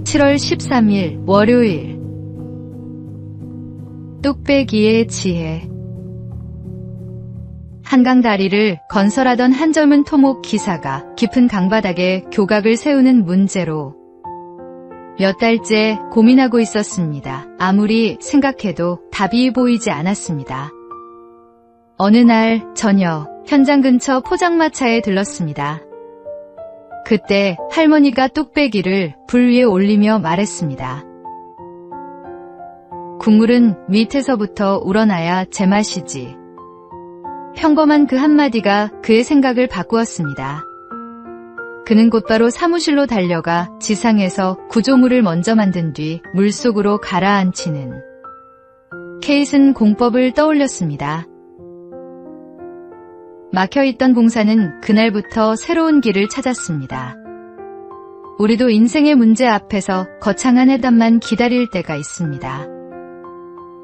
7월 13일 월요일. 뚝배기의 지혜. 한강 다리를 건설하던 한 젊은 토목 기사가 깊은 강바닥에 교각을 세우는 문제로 몇 달째 고민하고 있었습니다. 아무리 생각해도 답이 보이지 않았습니다. 어느 날 저녁, 현장 근처 포장마차에 들렀습니다. 그때 할머니가 뚝배기를 불 위에 올리며 말했습니다. 국물은 밑에서부터 우러나야 제맛이지. 평범한 그 한마디가 그의 생각을 바꾸었습니다. 그는 곧바로 사무실로 달려가 지상에서 구조물을 먼저 만든 뒤 물속으로 가라앉히는 케이슨 공법을 떠올렸습니다. 막혀있던 봉사는 그날부터 새로운 길을 찾았습니다. 우리도 인생의 문제 앞에서 거창한 해답만 기다릴 때가 있습니다.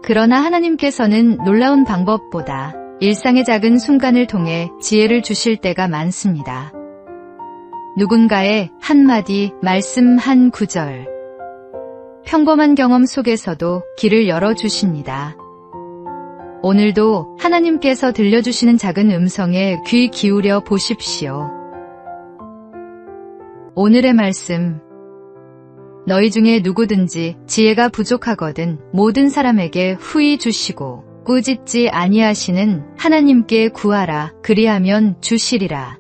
그러나 하나님께서는 놀라운 방법보다 일상의 작은 순간을 통해 지혜를 주실 때가 많습니다. 누군가의 한마디, 말씀 한 구절, 평범한 경험 속에서도 길을 열어주십니다. 오늘도 하나님께서 들려주시는 작은 음성에 귀 기울여 보십시오. 오늘의 말씀. 너희 중에 누구든지 지혜가 부족하거든 모든 사람에게 후히 주시고 꾸짖지 아니하시는 하나님께 구하라. 그리하면 주시리라.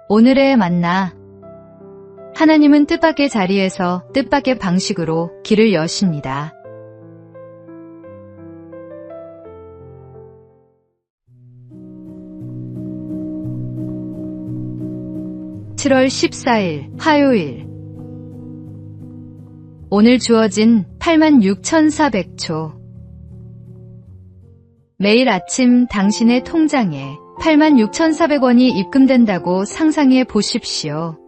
오늘의 만나. 하나님은 뜻밖의 자리에서 뜻밖의 방식으로 길을 여십니다. (7월 14일) 화요일. 오늘 주어진 86,400초. 매일 아침 당신의 통장에 86,400원이 입금된다고 상상해 보십시오.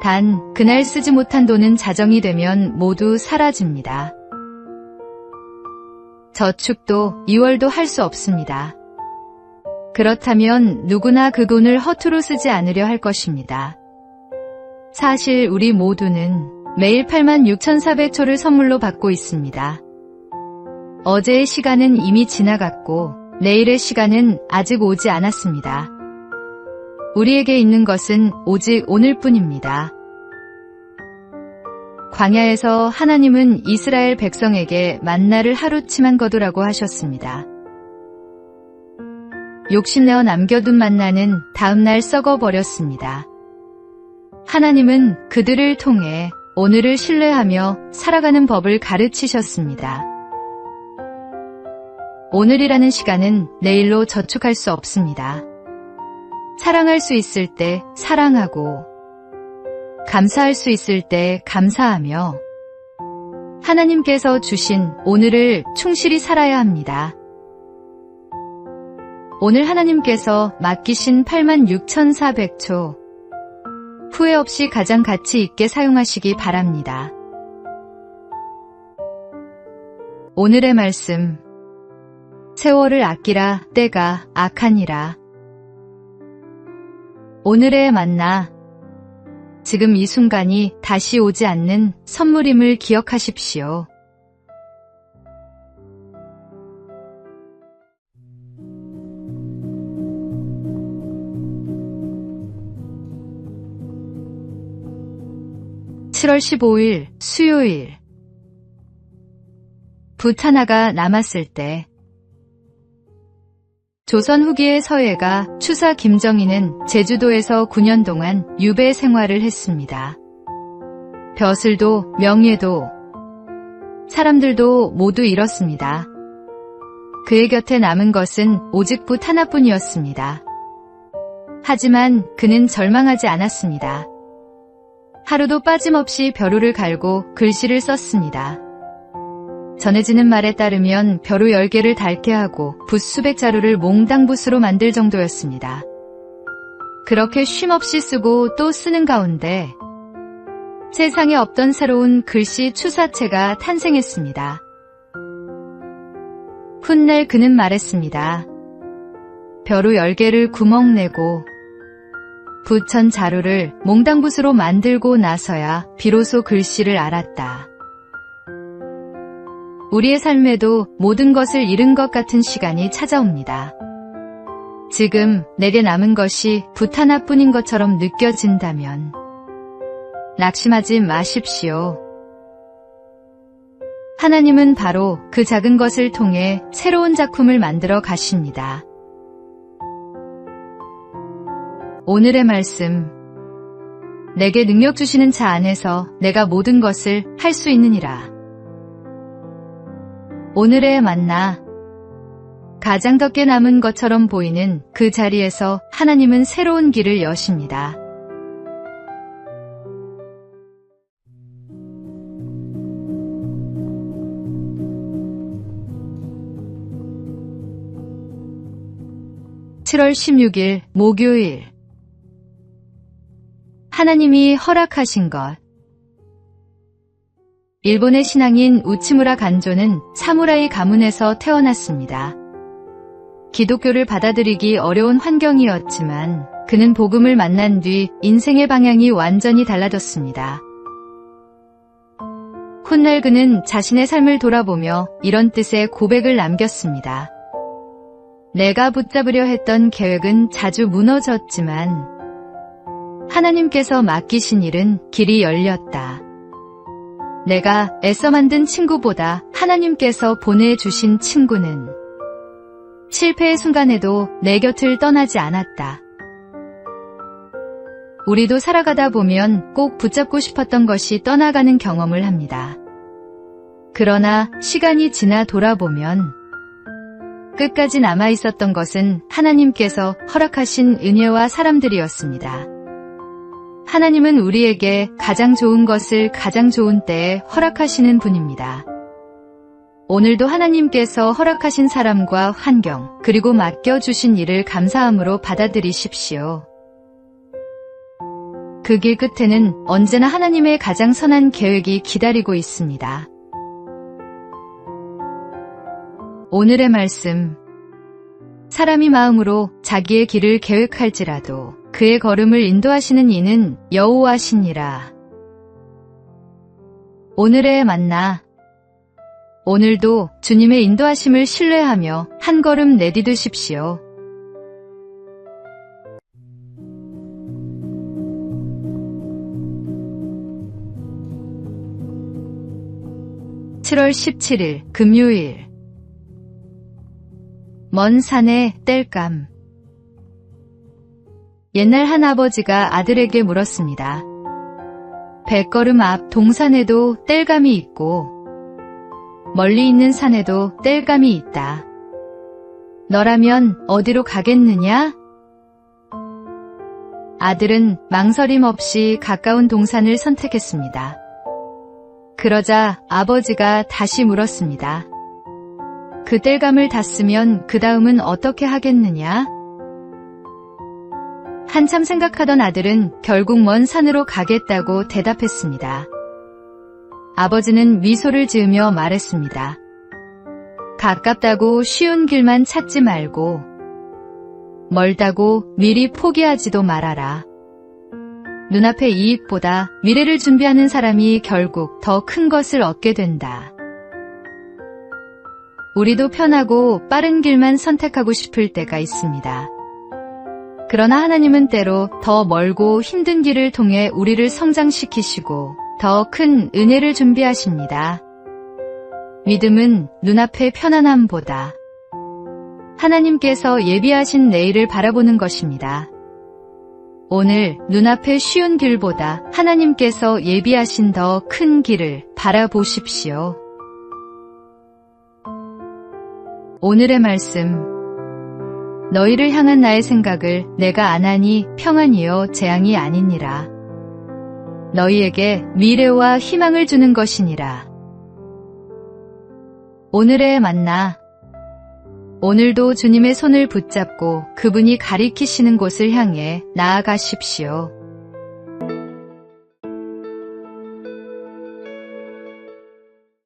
단, 그날 쓰지 못한 돈은 자정이 되면 모두 사라집니다. 저축도 2월도 할 수 없습니다. 그렇다면 누구나 그 돈을 허투루 쓰지 않으려 할 것입니다. 사실 우리 모두는 매일 86,400초를 선물로 받고 있습니다. 어제의 시간은 이미 지나갔고 내일의 시간은 아직 오지 않았습니다. 우리에게 있는 것은 오직 오늘뿐입니다. 광야에서 하나님은 이스라엘 백성에게 만나를 하루치만 거두라고 하셨습니다. 욕심내어 남겨둔 만나는 다음날 썩어버렸습니다. 하나님은 그들을 통해 오늘을 신뢰하며 살아가는 법을 가르치셨습니다. 오늘이라는 시간은 내일로 저축할 수 없습니다. 사랑할 수 있을 때 사랑하고 감사할 수 있을 때 감사하며 하나님께서 주신 오늘을 충실히 살아야 합니다. 오늘 하나님께서 맡기신 86,400초 후회 없이 가장 가치 있게 사용하시기 바랍니다. 오늘의 말씀. 세월을 아끼라. 때가 악하니라. 오늘의 만나. 지금 이 순간이 다시 오지 않는 선물임을 기억하십시오. (7월 15일) 수요일. 붓 하나가 남았을 때. 조선 후기의 서예가 추사 김정희는 제주도에서 9년 동안 유배 생활을 했습니다. 벼슬도 명예도 사람들도 모두 잃었습니다. 그의 곁에 남은 것은 오직 붓 하나뿐이었습니다. 하지만 그는 절망하지 않았습니다. 하루도 빠짐없이 벼루를 갈고 글씨를 썼습니다. 전해지는 말에 따르면 벼루 10개를 닳게 하고 붓 수백 자루를 몽당붓으로 만들 정도였습니다. 그렇게 쉼없이 쓰고 또 쓰는 가운데 세상에 없던 새로운 글씨 추사체가 탄생했습니다. 훗날 그는 말했습니다. 벼루 10개를 구멍내고 부천 자루를 몽당붓으로 만들고 나서야 비로소 글씨를 알았다. 우리의 삶에도 모든 것을 잃은 것 같은 시간이 찾아옵니다. 지금 내게 남은 것이 붓 하나뿐인 것처럼 느껴진다면 낙심하지 마십시오. 하나님은 바로 그 작은 것을 통해 새로운 작품을 만들어 가십니다. 오늘의 말씀. 내게 능력 주시는 자 안에서 내가 모든 것을 할 수 있느니라. 오늘의 만나. 가장 적게 남은 것처럼 보이는 그 자리에서 하나님은 새로운 길을 여십니다. (7월 16일) 목요일. 하나님이 허락하신 것. 일본의 신앙인 우치무라 간조는 사무라이 가문에서 태어났습니다. 기독교를 받아들이기 어려운 환경이었지만 그는 복음을 만난 뒤 인생의 방향이 완전히 달라졌습니다. 훗날 그는 자신의 삶을 돌아보며 이런 뜻의 고백을 남겼습니다. 내가 붙잡으려 했던 계획은 자주 무너졌지만 하나님께서 맡기신 일은 길이 열렸다. 내가 애써 만든 친구보다 하나님께서 보내주신 친구는 실패의 순간에도 내 곁을 떠나지 않았다. 우리도 살아가다 보면 꼭 붙잡고 싶었던 것이 떠나가는 경험을 합니다. 그러나 시간이 지나 돌아보면 끝까지 남아있었던 것은 하나님께서 허락하신 은혜와 사람들이었습니다. 하나님은 우리에게 가장 좋은 것을 가장 좋은 때에 허락하시는 분입니다. 오늘도 하나님께서 허락하신 사람과 환경, 그리고 맡겨주신 일을 감사함으로 받아들이십시오. 그 길 끝에는 언제나 하나님의 가장 선한 계획이 기다리고 있습니다. 오늘의 말씀. 사람이 마음으로 자기의 길을 계획할지라도 그의 걸음을 인도하시는 이는 여호와시니라. 오늘의 만나. 오늘도 주님의 인도하심을 신뢰하며 한 걸음 내디드십시오. (7월 17일) 금요일. 먼 산의 땔감. 옛날 한 아버지가 아들에게 물었습니다. 100걸음 앞 동산에도 땔감이 있고 멀리 있는 산에도 땔감이 있다. 너라면 어디로 가겠느냐? 아들은 망설임 없이 가까운 동산을 선택했습니다. 그러자 아버지가 다시 물었습니다. 그 땔감을 땄으면 그 다음은 어떻게 하겠느냐? 한참 생각하던 아들은 결국 먼 산으로 가겠다고 대답했습니다. 아버지는 미소를 지으며 말했습니다. 가깝다고 쉬운 길만 찾지 말고 멀다고 미리 포기하지도 말아라. 눈앞의 이익보다 미래를 준비하는 사람이 결국 더 큰 것을 얻게 된다. 우리도 편하고 빠른 길만 선택하고 싶을 때가 있습니다. 그러나 하나님은 때로 더 멀고 힘든 길을 통해 우리를 성장시키시고 더 큰 은혜를 준비하십니다. 믿음은 눈앞의 편안함보다 하나님께서 예비하신 내일을 바라보는 것입니다. 오늘 눈앞의 쉬운 길보다 하나님께서 예비하신 더 큰 길을 바라보십시오. 오늘의 말씀. 너희를 향한 나의 생각을 내가 아나니 평안이요 재앙이 아니니라. 너희에게 미래와 희망을 주는 것이니라. 오늘의 만나. 오늘도 주님의 손을 붙잡고 그분이 가리키시는 곳을 향해 나아가십시오.